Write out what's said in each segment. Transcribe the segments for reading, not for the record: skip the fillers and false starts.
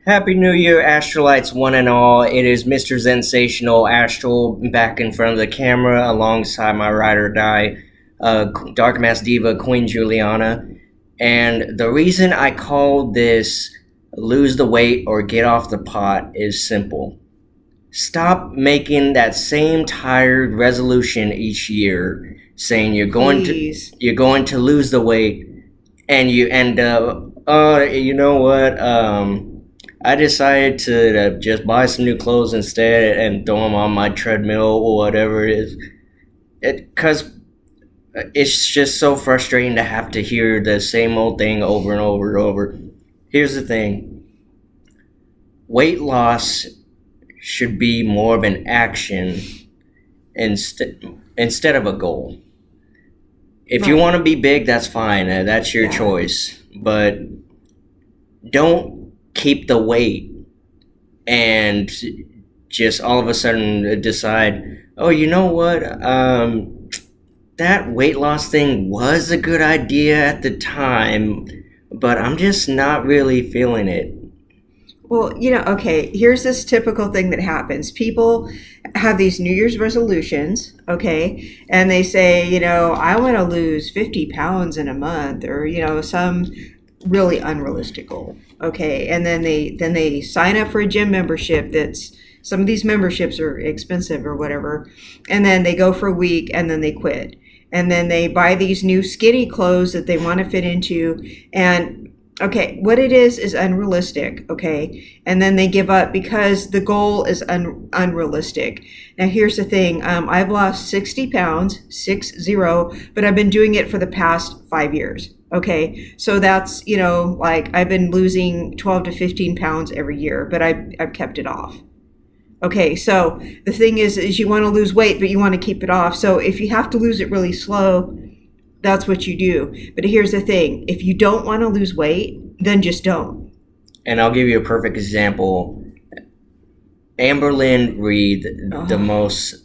Happy New Year, Astralites, one and all. It is Mr. Sensational Astral back in front of the camera alongside my ride or die, Dark Mass Diva, Queen Juliana. And the reason I called this Lose the Weight or Get Off the Pot is simple. Stop making that same tired resolution each year saying Please. you're going to lose the weight and you end up, you know what, I decided to just buy some new clothes instead and throw them on my treadmill or whatever it is. Because it's just so frustrating to have to hear the same old thing over and over and over. Here's the thing: weight loss should be more of an action instead of a goal. If you Right. want to be big, that's fine. That's your Yeah. choice. But don't keep the weight and just all of a sudden decide, oh, you know what? That weight loss thing was a good idea at the time, but I'm just not really feeling it. Well, okay, here's this typical thing that happens. People have these New Year's resolutions, okay, and they say, I want to lose 50 pounds in a month or, some really unrealistic goal, okay, and then they sign up for a gym membership that's some of these memberships are expensive or whatever, and then they go for a week and then they quit. And then they buy these new skinny clothes that they want to fit into, and okay, what it is unrealistic, okay? And then they give up because the goal is unrealistic. Now, here's the thing. I've lost 60 pounds, 60, but I've been doing it for the past 5 years, okay? So that's, like I've been losing 12 to 15 pounds every year, but I've kept it off. Okay, so the thing is you want to lose weight, but you want to keep it off. So if you have to lose it really slow, that's what you do. But here's the thing: if you don't want to lose weight, then just don't. And I'll give you a perfect example. Amberlynn Reed, the Ugh. most,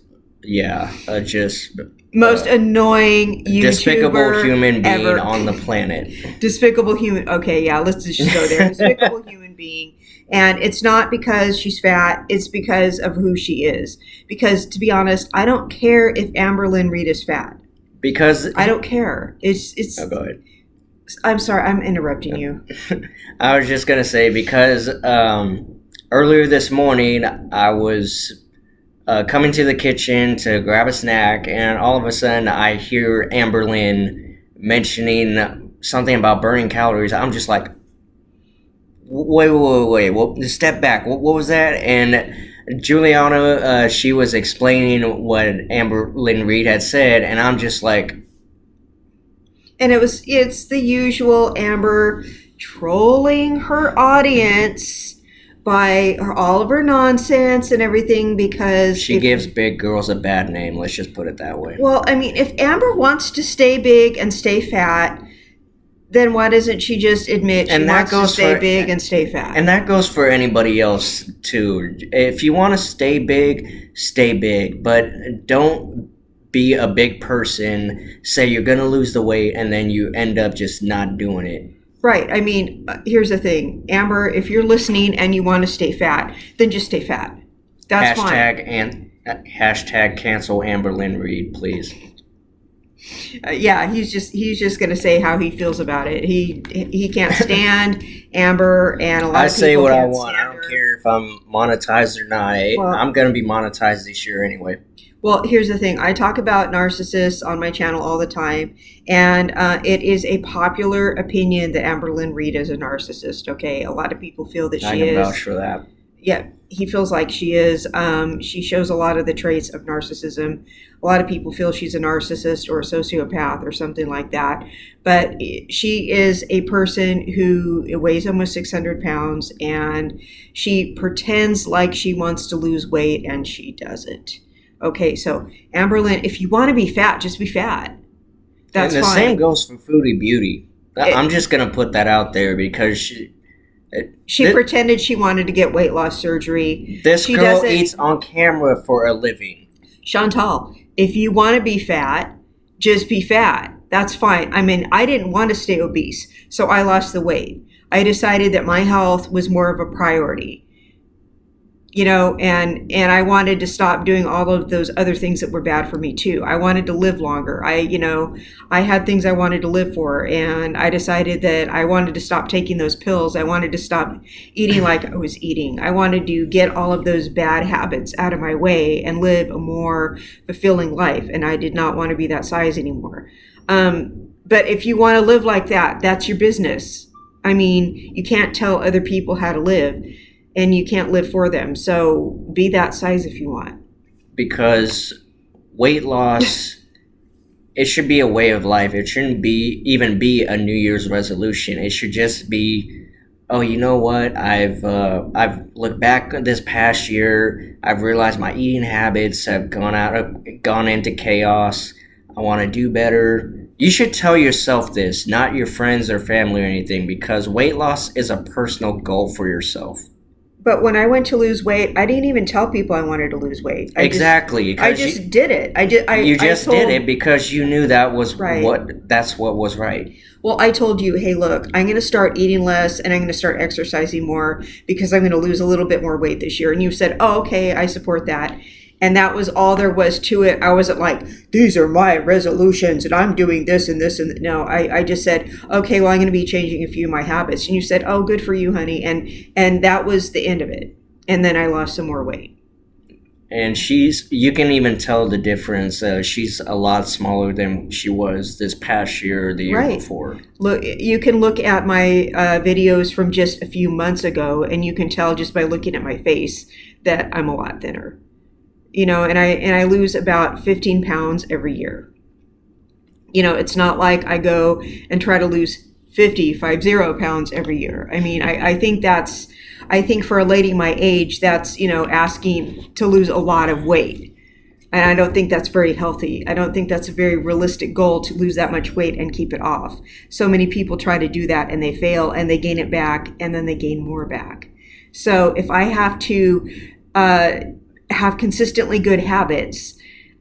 yeah, just Most annoying despicable YouTuber human being ever. on the planet. Despicable human. Okay, yeah, let's just go there. Despicable human being. And it's not because she's fat, it's because of who she is. Because to be honest, I don't care if Amberlynn Reed is fat. Because, I don't care. It's oh, go ahead. I'm sorry, I'm interrupting you. I was just gonna say because earlier this morning I was coming to the kitchen to grab a snack, and all of a sudden I hear Amberlynn mentioning something about burning calories. I'm just like, wait. Well, step back. What was that? And Juliana, she was explaining what Amberlynn Reed had said, and I'm just like, And it's the usual Amber trolling her audience by all of her nonsense and everything because she gives big girls a bad name. Let's just put it that way. well, I mean, if Amber wants to stay big and stay fat, then why doesn't she just admit she And that wants to goes stay for big and stay fat? and that goes for anybody else too. If you want to stay big, but don't be a big person. Say you're gonna lose the weight, and then you end up just not doing it. Right. I mean, here's the thing. Amber, if you're listening and you want to stay fat, then just stay fat. That's fine. Hashtag cancel Amberlynn Reed, please. Yeah, he's just going to say how he feels about it. He can't stand Amber, and a lot I of say people what I can't want. I stand don't her. care if I'm monetized or not. Well, I'm gonna be monetized this year anyway. well, here's the thing. I talk about narcissists on my channel all the time, and it is a popular opinion that Amberlynn Reed is a narcissist. Okay, a lot of people feel that I she can is. vouch for that. Yeah, he feels like she is. She shows a lot of the traits of narcissism. A lot of people feel she's a narcissist or a sociopath or something like that. But she is a person who weighs almost 600 pounds, and she pretends like she wants to lose weight and she doesn't. Okay, so Amberlynn, if you want to be fat, just be fat. That's And the fine. same goes for Foodie Beauty. It- I'm just gonna put that out there because She Thi- pretended she wanted to get weight loss surgery. this She girl doesn't. eats on camera for a living. Chantal, if you want to be fat, just be fat. That's fine. I mean, I didn't want to stay obese, so I lost the weight. I decided that my health was more of a priority, and I wanted to stop doing all of those other things that were bad for me too. I wanted to live longer. I had things I wanted to live for, and I decided that I wanted to stop taking those pills. I wanted to stop eating like I was eating. I wanted to get all of those bad habits out of my way and live a more fulfilling life. And I did not want to be that size anymore. But if you want to live like that, that's your business. I mean, you can't tell other people how to live, and you can't live for them. So be that size if you want. Because weight loss, it should be a way of life. It shouldn't even be a New Year's resolution. It should just be, oh, you know what? I've looked back this past year. I've realized my eating habits have gone into chaos. I want to do better. You should tell yourself this, not your friends or family or anything, because weight loss is a personal goal for yourself. But when I went to lose weight, I didn't even tell people I wanted to lose weight. Exactly. I just did it. You just did it because you knew that was right. That's what was right. Well, I told you, hey, look, I'm going to start eating less and I'm going to start exercising more because I'm going to lose a little bit more weight this year. And you said, oh, okay, I support that. And that was all there was to it. I wasn't like, these are my resolutions and I'm doing this and this. And no, I just said, okay, well, I'm going to be changing a few of my habits. And you said, oh, good for you, honey. And that was the end of it. And then I lost some more weight. And you can even tell the difference. She's a lot smaller than she was this past year or the year before. Look, you can look at my videos from just a few months ago, and you can tell just by looking at my face that I'm a lot thinner. And I lose about 15 pounds every year. It's not like I go and try to lose 50 pounds every year. I mean, I think for a lady my age, that's, asking to lose a lot of weight. And I don't think that's very healthy. I don't think that's a very realistic goal to lose that much weight and keep it off. So many people try to do that and they fail and they gain it back and then they gain more back. So if I have to have consistently good habits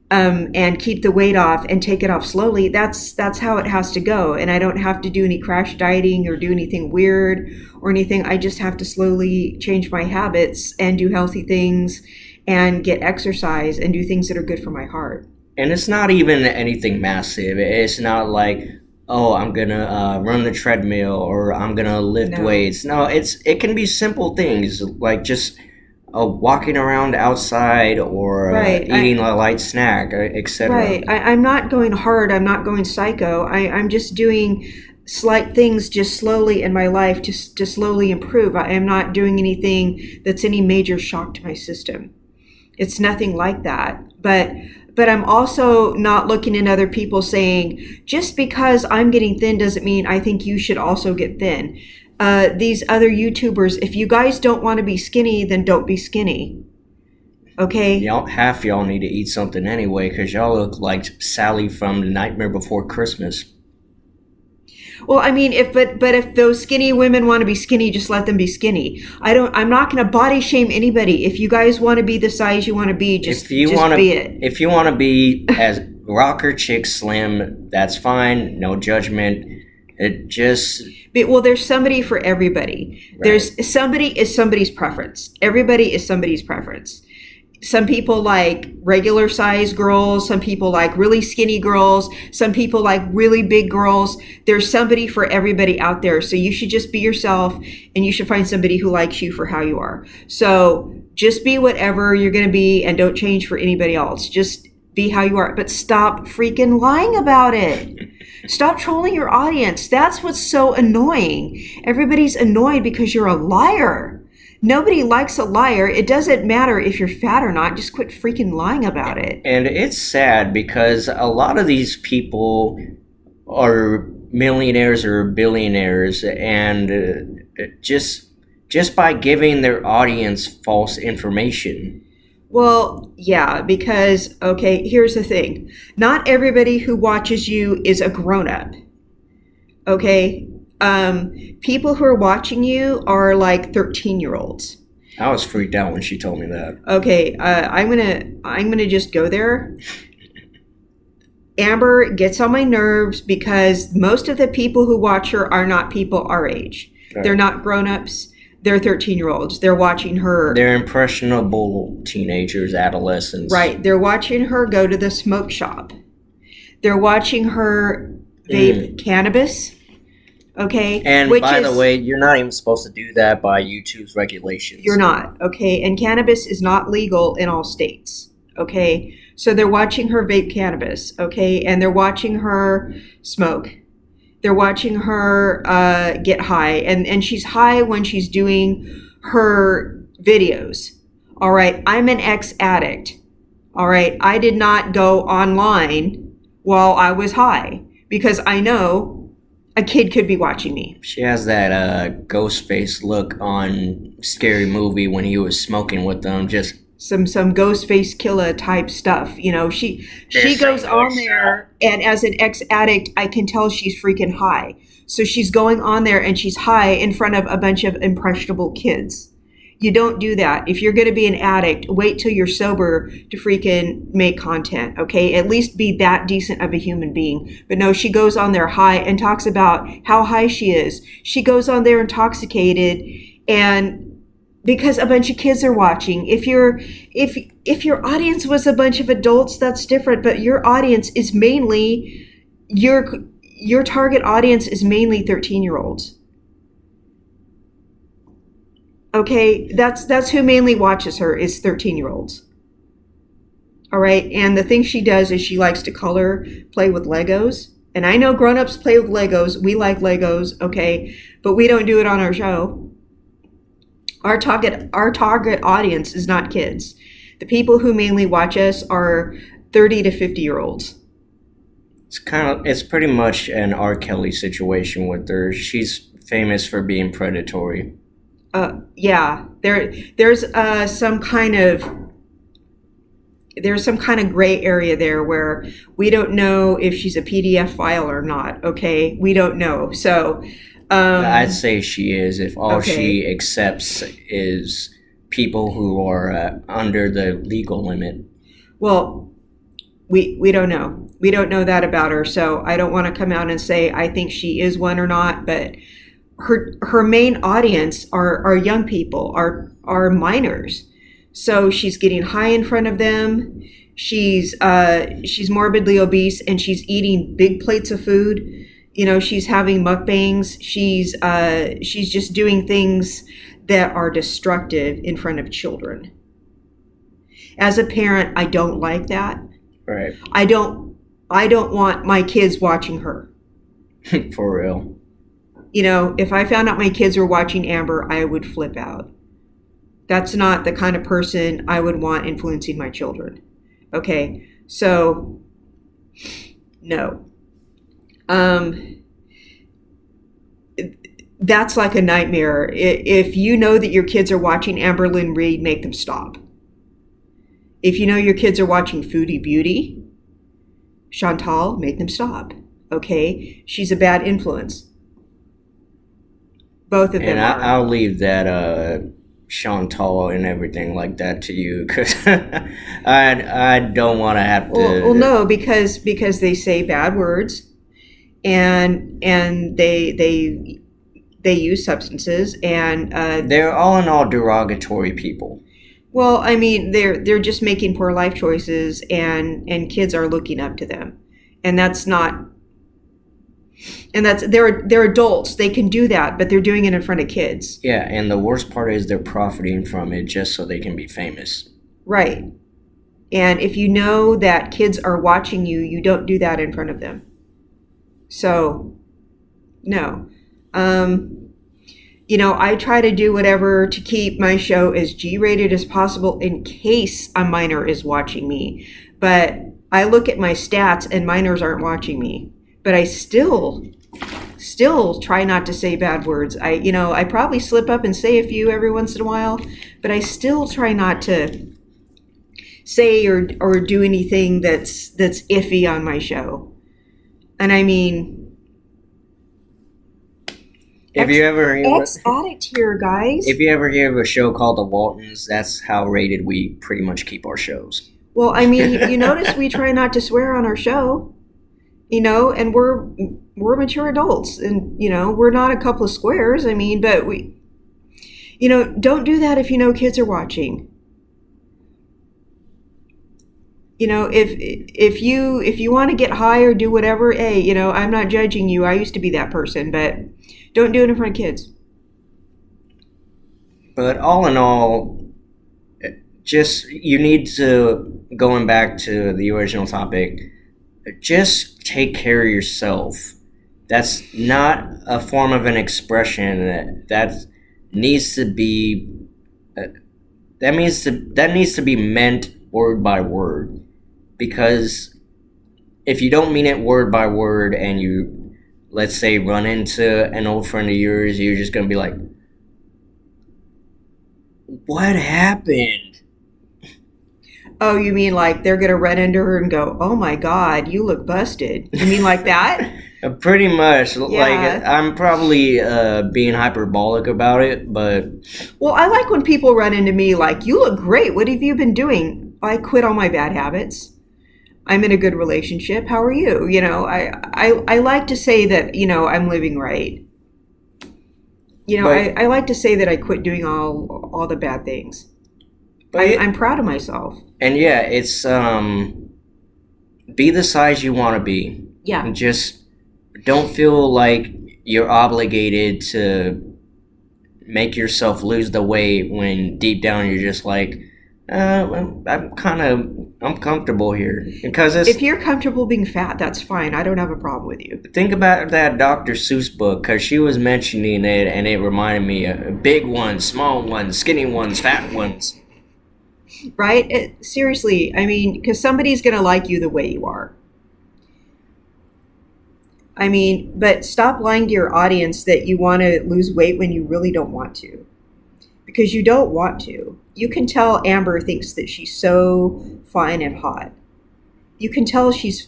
and keep the weight off and take it off slowly, that's how it has to go. And I don't have to do any crash dieting or do anything weird or anything. I just have to slowly change my habits and do healthy things and get exercise and do things that are good for my heart. And it's not even anything massive. It's not like, oh, I'm gonna run the treadmill or I'm gonna lift weights. No, it can be simple things like just walking around outside or eating a light snack, etc. Right. I'm not going hard. I'm not going psycho. I'm just doing slight things just slowly in my life to slowly improve. I am not doing anything that's any major shock to my system. It's nothing like that. But I'm also not looking at other people saying, just because I'm getting thin doesn't mean I think you should also get thin. These other YouTubers, if you guys don't want to be skinny, then don't be skinny. Okay? Half y'all need to eat something anyway, because y'all look like Sally from The Nightmare Before Christmas. Well, I mean, if those skinny women want to be skinny, just let them be skinny. I'm not going to body shame anybody. If you guys want to be the size you want to be, just be it. If you want to be as rocker chick slim, that's fine. No judgment. There's somebody for everybody. Right. Somebody is somebody's preference. Everybody is somebody's preference. Some people like regular size girls. Some people like really skinny girls. Some people like really big girls. There's somebody for everybody out there. So you should just be yourself and you should find somebody who likes you for how you are. So just be whatever you're going to be and don't change for anybody else. Just be how you are. But stop freaking lying about it. Stop trolling your audience. That's what's so annoying. Everybody's annoyed because you're a liar. Nobody likes a liar. It doesn't matter if you're fat or not. Just quit freaking lying about it. And it's sad because a lot of these people are millionaires or billionaires, and just by giving their audience false information. Well, yeah, because, okay, here's the thing. Not everybody who watches you is a grown-up. Okay? People who are watching you are like 13-year-olds. I was freaked out when she told me that. Okay, I'm gonna just go there. Amber gets on my nerves because most of the people who watch her are not people our age. They're Right. not grown-ups. They're 13-year-olds. They're watching her. They're impressionable teenagers, adolescents. Right. They're watching her go to the smoke shop. They're watching her Mm. vape cannabis. Okay. And Which by the is, way, you're not even supposed to do that by YouTube's you're regulations. not. Okay. And cannabis is not legal in all states. Okay. So they're watching her vape cannabis. Okay. And they're watching her smoke. They're watching her get high. And she's high when she's doing her videos. All right. I'm an ex addict. All right. I did not go online while I was high because I know a kid could be watching me. She has that ghost face look on Scary Movie when he was smoking with them. Just Some ghost face killer type stuff. You know, she this goes ain't on good there, and as an ex addict, I can tell she's freaking high. So she's going on there and she's high in front of a bunch of impressionable kids. You don't do that. If you're going to be an addict, wait till you're sober to freaking make content, okay? At least be that decent of a human being. But no, she goes on there high and talks about how high she is. She goes on there intoxicated, and because a bunch of kids are watching. If your audience was a bunch of adults, that's different, but your audience is mainly your target audience is mainly 13-year-olds. Okay, that's who mainly watches her is 13-year-olds. All right, and the thing she does is she likes to color, play with Legos. And I know grown-ups play with Legos. We like Legos, okay, but we don't do it on our show. Our target audience is not kids. The people who mainly watch us are 30 to 50-year-olds. it's pretty much an R. Kelly situation with her. She's famous for being predatory. Yeah, there's some kind of gray area there where we don't know if she's a PDF file or not. Okay, we don't know. So, I'd say she is if all okay. she accepts is people who are under the legal limit. Well, we don't know. We don't know that about her. So I don't want to come out and say I think she is one or not. But her main audience are young people, are minors. So she's getting high in front of them. She's morbidly obese and she's eating big plates of food. You know, she's having mukbangs. She's just doing things that are destructive in front of children. As a parent, I don't like that. Right. I don't want my kids watching her. For real. You know, if I found out my kids were watching Amber, I would flip out. That's not the kind of person I would want influencing my children. Okay, so no. That's like a nightmare. If you know that your kids are watching Amber Lynn Reid, make them stop. If you know your kids are watching Foodie Beauty, Chantal, make them stop. Okay, she's a bad influence. Both of them And are. I'll leave that Chantal and everything like that to you because I don't want to have to. Well, no, because they say bad words, and they use substances, and they're all in all derogatory people. well, I mean, they're just making poor life choices, and kids are looking up to them, and that's not. And they're adults. They can do that, but they're doing it in front of kids. Yeah, and the worst part is they're profiting from it just so they can be famous. Right. And if you know that kids are watching you, you don't do that in front of them. So, no. You know, I try to do whatever to keep my show as G-rated as possible in case a minor is watching me. But I look at my stats and minors aren't watching me. But I still try not to say bad words. I probably slip up and say a few every once in a while, but I still try not to say or do anything that's iffy on my show. And I mean, If you ever ex-addict here, guys. if you ever hear of a show called The Waltons, that's how rated we pretty much keep our shows. Well, I mean, you notice we try not to swear on our show. You know, and we're we're mature adults, and we're not a couple of squares. I mean, but don't do that if kids are watching. If you want to get high or do whatever, hey, I'm not judging you. I used to be that person, but don't do it in front of kids. But all in all, just you need to, going back to the original topic, just take care of yourself. That's not a form of an expression that needs to be that needs to be meant word by word, because if you don't mean it word by word and you, let's say, run into an old friend of yours, you're just gonna be like, what happened? Oh, you mean like they're going to run into her and go, oh my God, you look busted. You mean like that? Pretty much. Yeah. Like, I'm probably being hyperbolic about it, but... Well, I like when people run into me like, you look great. What have you been doing? I quit all my bad habits. I'm in a good relationship. How are you? I like to say that, I'm living right. But- I like to say that I quit doing all the bad things. I'm proud of myself. And yeah, it's be the size you want to be. Yeah. And just don't feel like you're obligated to make yourself lose the weight when deep down you're just like, I'm comfortable here. Because if you're comfortable being fat, that's fine. I don't have a problem with you. think about that Dr. Seuss book, because she was mentioning it, and it reminded me of big ones, small ones, skinny ones, fat ones. Right? Seriously, I mean, because somebody's going to like you the way you are. I mean, but stop lying to your audience that you want to lose weight when you really don't want to. Because you don't want to. You can tell Amber thinks that she's so fine and hot. You can tell she's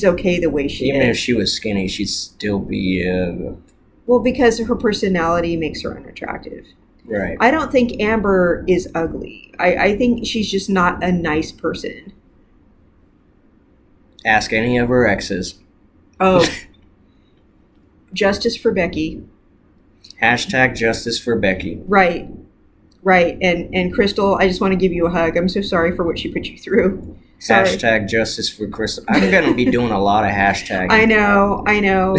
okay the way she is. Even if she was skinny, she'd still be... Well, because her personality makes her unattractive. Right. I don't think Amber is ugly. I think she's just not a nice person. Ask any of her exes. Oh. Justice for Becky. Hashtag justice for Becky. Right. And Crystal, I just want to give you a hug. I'm so sorry for what she put you through. Sorry. Hashtag justice for Crystal. I'm going to be doing a lot of hashtags. I know.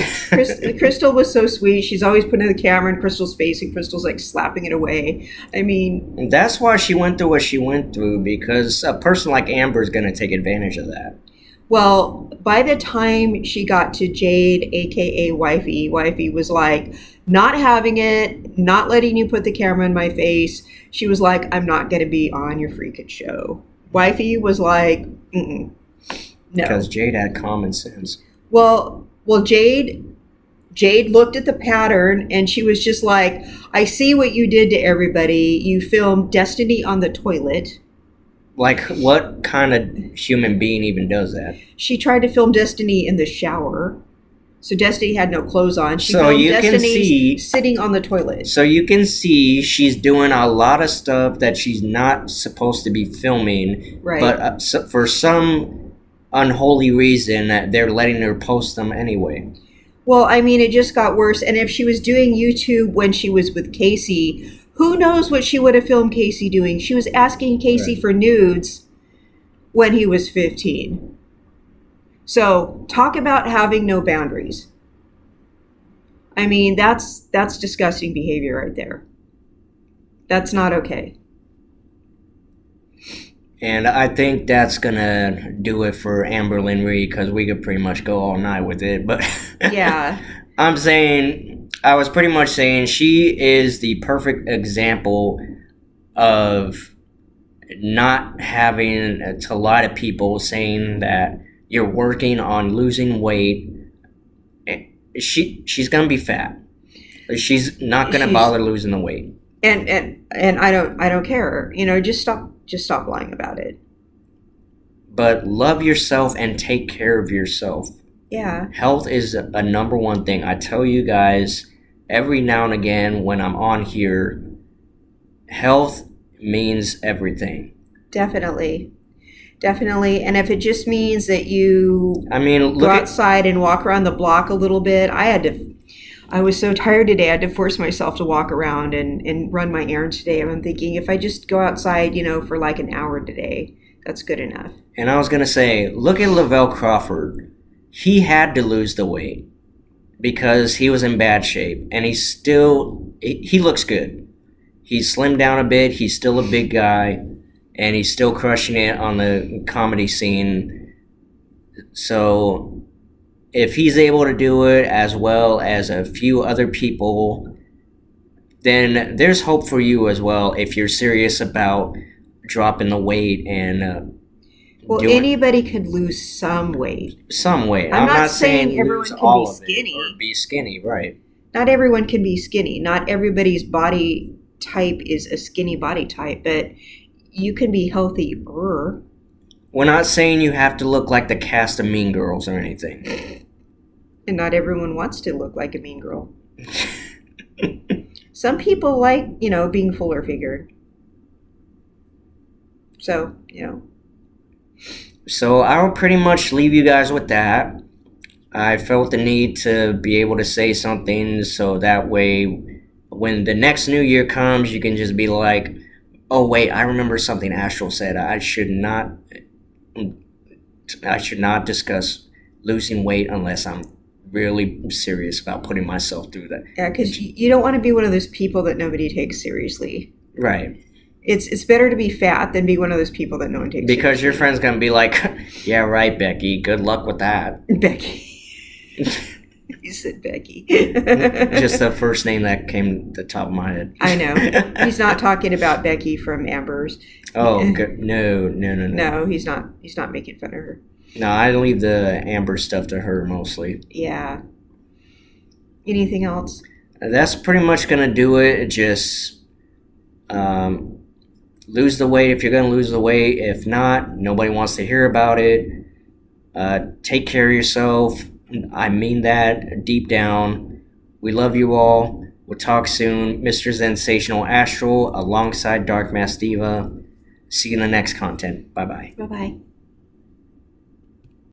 Crystal was so sweet. She's always putting the camera in Crystal's face, and Crystal's like slapping it away. I mean... That's why she went through what she went through, because a person like Amber is going to take advantage of that. Well, by the time she got to Jade, a.k.a. Wifey was like, not having it, not letting you put the camera in my face. She was like, I'm not going to be on your freaking show. Wifey was like, no. Because Jade had common sense. Well, Jade looked at the pattern and she was just like, I see what you did to everybody. You filmed Destiny on the toilet. Like, what kind of human being even does that? She tried to film Destiny in the shower. So Destiny had no clothes on. She So filmed you can Destiny see- sitting on the toilet. So you can see she's doing a lot of stuff that she's not supposed to be filming. Right. But for some unholy reason, they're letting her post them anyway. Well, I mean, it just got worse. And if she was doing YouTube when she was with Casey, who knows what she would have filmed Casey doing? She was asking Casey Right. for nudes when he was 15. So talk about having no boundaries. I mean, that's disgusting behavior right there. That's not okay. And I think that's gonna do it for Amberlyn Reed, because we could pretty much go all night with it. But Yeah. I was pretty much saying she is the perfect example of not having to lie to people, saying that you're working on losing weight. She's gonna be fat. She's not gonna bother losing the weight. And I don't care. Just stop lying about it. But love yourself and take care of yourself. Yeah. Health is a number one thing. I tell you guys every now and again when I'm on here, health means everything. Definitely. definitely. And if it just means that you I mean, go look at outside and walk around the block a little bit, I was so tired today. I had to force myself to walk around and run my errands today. And I'm thinking if I just go outside, for like an hour today, that's good enough. and I was gonna say, look at Lavelle Crawford. He had to lose the weight because he was in bad shape, and he looks good. He's slimmed down a bit. He's still a big guy, and he's still crushing it on the comedy scene. So if he's able to do it as well as a few other people, then there's hope for you as well if you're serious about dropping the weight and Well, doing anybody could lose some weight. some weight. I'm I'm not not saying saying everyone lose can all be of it skinny. or be skinny, right? Not everyone can be skinny. Not everybody's body type is a skinny body type, but you can be healthy. We're not saying you have to look like the cast of Mean Girls or anything. And not everyone wants to look like a mean girl. Some people like, being fuller figured. So, So I'll pretty much leave you guys with that. I felt the need to be able to say something so that way when the next new year comes, you can just be like, oh wait, I remember something Astral said. I should not discuss losing weight unless I'm really serious about putting myself through that. yeah, because you don't want to be one of those people that nobody takes seriously. Right. It's better to be fat than be one of those people that no one takes Because your seriously. friend's gonna be like, yeah, right, Becky, good luck with that. Becky. You said Becky. Just the first name that came to the top of my head. I know. He's not talking about Becky from Amber's. Oh, good. No. No, he's not. He's not making fun of her. No, I leave the Amber stuff to her mostly. Yeah. Anything else? That's pretty much gonna do it. Just lose the weight if you're gonna lose the weight. If not, nobody wants to hear about it. Take care of yourself. I mean that deep down. We love you all. We'll talk soon. Mr. Sensational Astral alongside Dark Mass Diva. See you in the next content. Bye bye. Bye-bye.